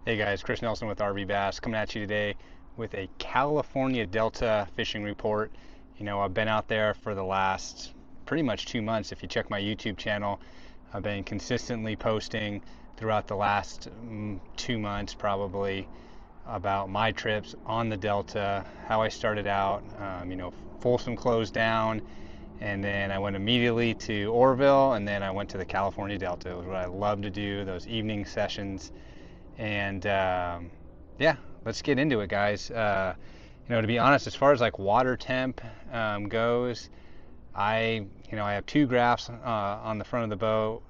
Hey guys, Chris Nelson with RV Bass coming at you today with a California Delta fishing report. I've been out there for the last pretty much 2 months. If you check my YouTube channel, I've been consistently posting throughout the last 2 months probably about my trips on the Delta, how I started out. Folsom closed down, and then I went immediately to Orville, and then I went to the California Delta. It was what I love to do, those evening sessions. And yeah, let's get into it, guys. To be honest, as far as like water temp goes, I have two graphs on the front of the boat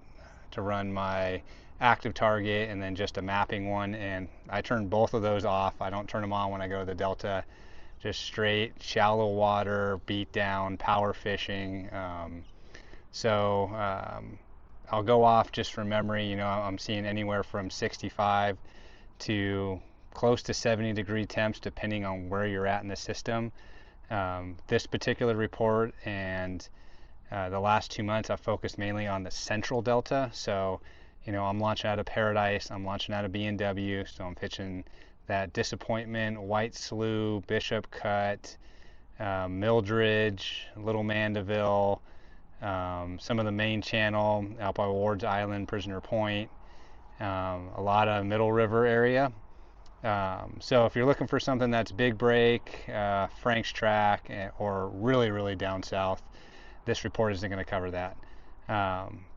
to run my active target and then just a mapping one, and I turn both of those off. I don't turn them on when I go to the Delta. Just straight shallow water, beat down, power fishing. So I'll go off just from memory. I'm seeing anywhere from 65 to close to 70-degree temps depending on where you're at in the system. This particular report and the last 2 months I've focused mainly on the central Delta. So I'm launching out of Paradise, I'm launching out of B&W, so I'm pitching that Disappointment, White Slough, Bishop Cut, Mildred, Little Mandeville, some of the main channel out by Ward's Island, Prisoner Point, a lot of Middle River area. So if you're looking for something that's big break, Frank's Track, or really down south, this report isn't going to cover that.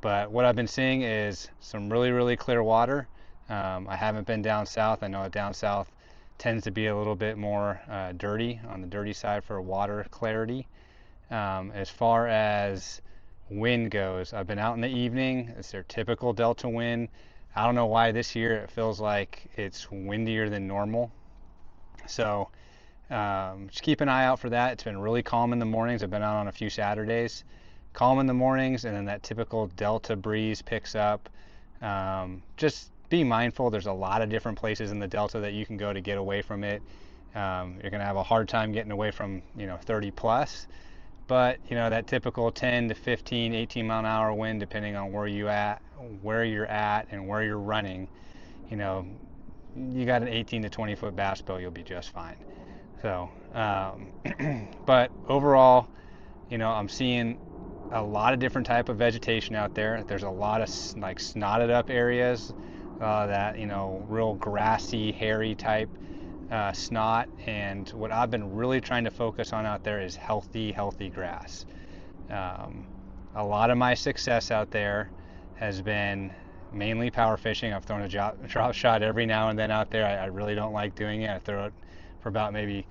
But what I've been seeing is some really clear water. I haven't been down south. I know down south tends to be a little bit more dirty, on the dirty side for water clarity. As far as wind goes, I've been out in the evening. It's their typical Delta wind. I don't know why this year it feels like it's windier than normal. So just keep an eye out for that. It's been really calm in the mornings. I've been out on a few Saturdays. Calm in the mornings, and then that typical Delta breeze picks up. Just be mindful. There's a lot of different places in the Delta that you can go to get away from it. You're going to have a hard time getting away from 30 plus. But that typical 10 to 15, 18 mile an hour wind, depending on where you're at and where you're running, you got an 18 to 20 foot bass boat, you'll be just fine. So, but overall, I'm seeing a lot of different type of vegetation out there. There's a lot of like snotted up areas, that real grassy, hairy type snot, and what I've been really trying to focus on out there is healthy grass. A lot of my success out there has been mainly power fishing. I've thrown a drop shot every now and then out there. I really don't like doing it. I throw it for about maybe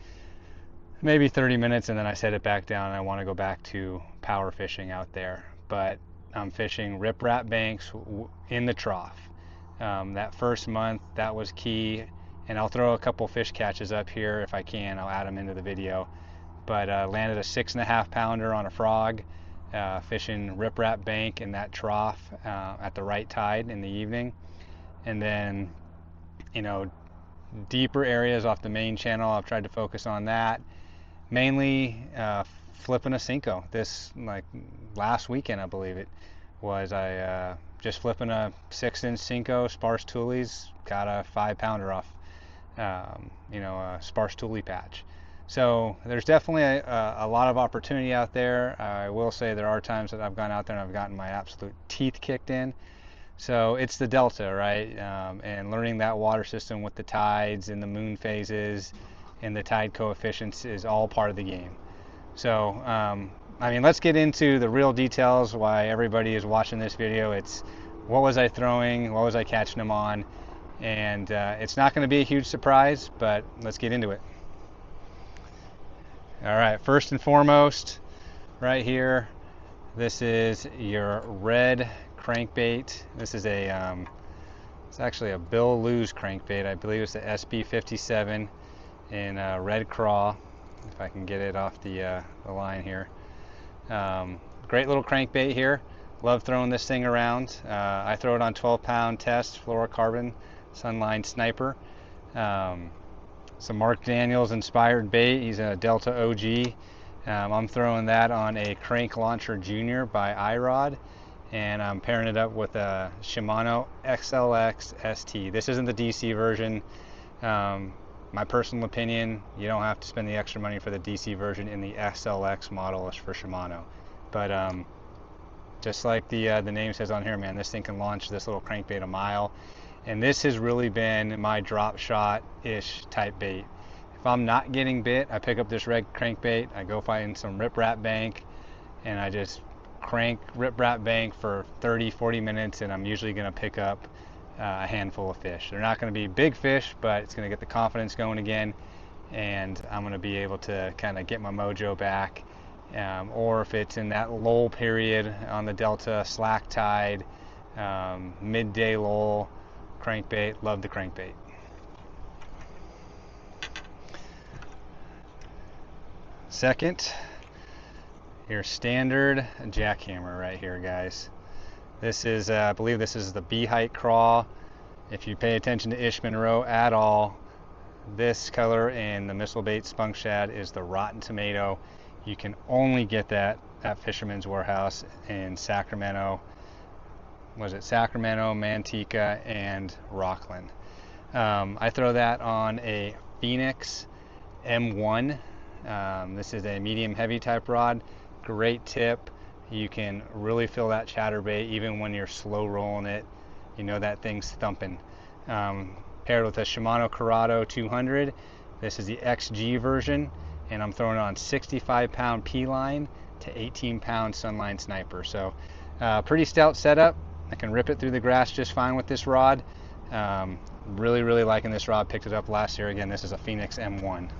30 minutes, and then I set it back down, and I want to go back to power fishing out there. But I'm fishing riprap banks in the trough. That first month, that was key. And I'll throw a couple fish catches up here if I can. I'll add them into the video. But landed a 6.5 pounder on a frog, fishing riprap bank in that trough at the right tide in the evening. And then, deeper areas off the main channel, I've tried to focus on that. Mainly flipping a Cinco. This, like last weekend, I believe it was, I just flipping a 6-inch Cinco, sparse toolies, got a 5 pounder off. A sparse toolie patch. So there's definitely a lot of opportunity out there. I will say there are times that I've gone out there and I've gotten my absolute teeth kicked in. So it's the Delta, right? And learning that water system with the tides and the moon phases and the tide coefficients is all part of the game. So, let's get into the real details why everybody is watching this video. It's what was I throwing? What was I catching them on? And it's not going to be a huge surprise, but let's get into it. All right, first and foremost, right here, this is your red crankbait. This is it's actually a Bill Lew's crankbait. I believe it's the SB57 in red craw, if I can get it off the line here. Great little crankbait here. Love throwing this thing around. I throw it on 12-pound test fluorocarbon Sunline Sniper. Some Mark Daniels inspired bait. He's a Delta OG. I'm throwing that on a Crank Launcher Junior by iRod, and I'm pairing it up with a Shimano XLX ST. This isn't the DC version. My personal opinion, you don't have to spend the extra money for the DC version in the SLX model for Shimano. But just like the name says on here, man, this thing can launch this little crankbait a mile. And this has really been my drop shot-ish type bait. If I'm not getting bit, I pick up this red crankbait, I go find some riprap bank, and I just crank riprap bank for 30-40 minutes, and I'm usually going to pick up a handful of fish. They're not going to be big fish, but it's going to get the confidence going again, and I'm going to be able to kind of get my mojo back. Or if it's in that lull period on the Delta, slack tide, midday lull, crankbait, love the crankbait. Second, your standard jackhammer right here, guys. This is, I believe this is the B-height craw. If you pay attention to Ish Monroe at all, this color in the missile bait spunk shad is the rotten tomato. You can only get that at Fisherman's Warehouse in Sacramento. Was it Sacramento, Manteca, and Rockland? I throw that on a Phoenix M1. This is a medium heavy type rod. Great tip. You can really feel that chatterbait even when you're slow rolling it. You know that thing's thumping. Paired with a Shimano Corrado 200. This is the XG version, and I'm throwing on 65-pound P-line to 18-pound Sunline Sniper. So pretty stout setup. I can rip it through the grass just fine with this rod. Really liking this rod. Picked it up last year. Again, this is a Phoenix M1.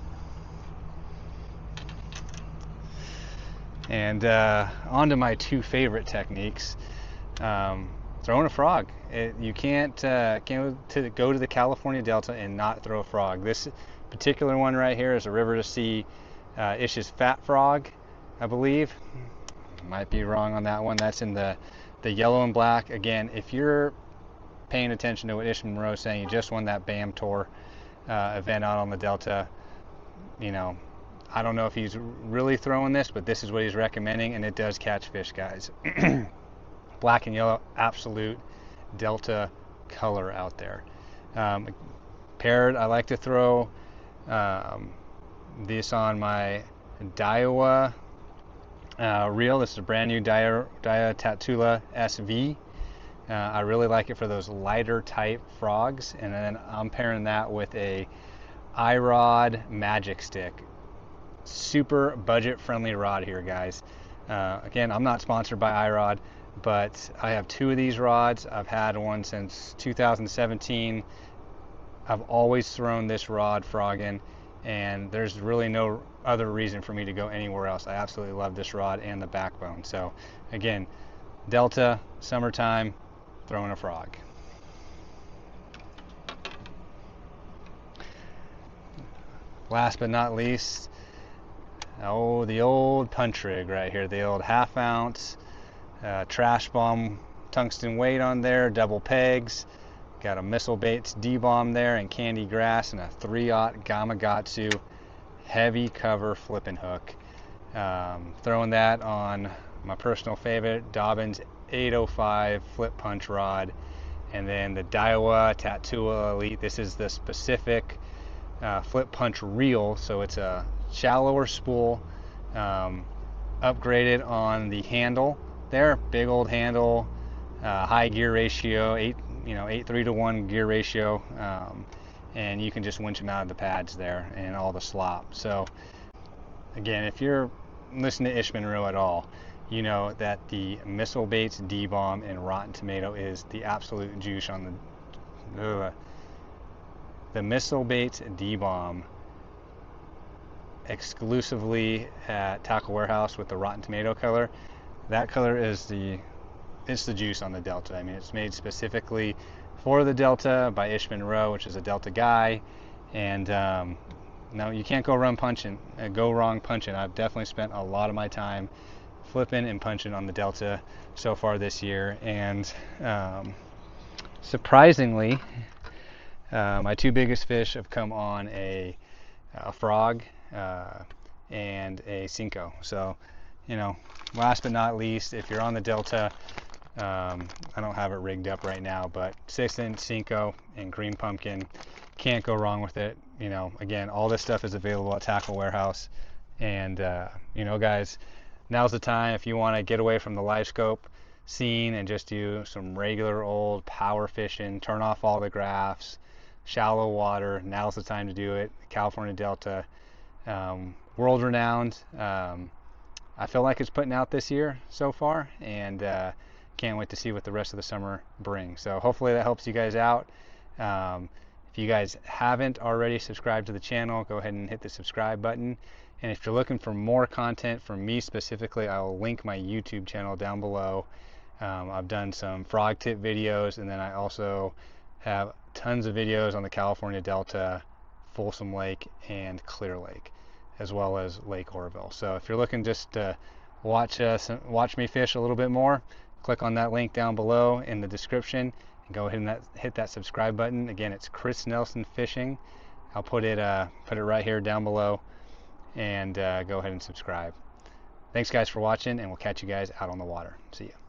And on to my two favorite techniques. Throwing a frog. You can't go to the California Delta and not throw a frog. This particular one right here is a River to Sea Ish's Fat Frog, I believe. Might be wrong on that one. That's in the yellow and black. Again, if you're paying attention to what Ish Monroe is saying, you just won that BAM Tour event out on the Delta. You know, I don't know if he's really throwing this, but this is what he's recommending, and it does catch fish, guys. Black and yellow, absolute Delta color out there. Paired, I like to throw this on my Daiwa reel. This is a brand new Daiwa Tatula SV. I really like it for those lighter type frogs, and then I'm pairing that with a iRod Magic Stick. Super budget friendly rod here, guys. Again, I'm not sponsored by iRod, but I have two of these rods. I've had one since 2017. I've always thrown this rod frogging, and there's really no other reason for me to go anywhere else. I absolutely love this rod and the backbone. So again, Delta, summertime, throwing a frog. Last but not least, oh, the old punch rig right here, the old 1/2 ounce trash bomb tungsten weight on there, double pegs, got a missile baits D-bomb there and candy grass, and a 3/0 Gamakatsu heavy cover flipping hook. Throwing that on my personal favorite Dobbins 805 flip punch rod, and then the Daiwa Tatula Elite. This is the specific flip punch reel, so it's a shallower spool, upgraded on the handle there, big old handle, high gear ratio, 8:3 to 1 gear ratio, and you can just winch them out of the pads there and all the slop. So again, if you're listening to Ish Monroe at all, you know that the missile baits D-bomb and rotten tomato is the absolute juice on the missile baits D-bomb exclusively at Tackle Warehouse with the rotten tomato color. That color is it's the juice on the Delta. I mean, it's made specifically for the Delta by Ish Monroe, which is a Delta guy, and no, you can't go wrong punching. I've definitely spent a lot of my time flipping and punching on the Delta so far this year, and surprisingly, my two biggest fish have come on a frog and a Cinco. So, last but not least, if you're on the Delta, I don't have it rigged up right now, but 6-inch Cinco and green pumpkin, can't go wrong with it. You know, again, all this stuff is available at Tackle Warehouse. And you know, guys, now's the time if you want to get away from the live scope scene and just do some regular old power fishing, turn off all the graphs, shallow water. Now's the time to do it. California Delta, world renowned. I feel like it's putting out this year so far, and can't wait to see what the rest of the summer brings. So hopefully that helps you guys out. If you guys haven't already subscribed to the channel, go ahead and hit the subscribe button. And if you're looking for more content from me specifically, I will link my YouTube channel down below. I've done some frog tip videos, and then I also have tons of videos on the California Delta, Folsom Lake, and Clear Lake, as well as Lake Oroville. So if you're looking just to watch me fish a little bit more, click on that link down below in the description and go ahead and hit that subscribe button. Again, it's Chris Nelson Fishing. I'll put it right here down below, and go ahead and subscribe. Thanks guys for watching, and we'll catch you guys out on the water. See ya.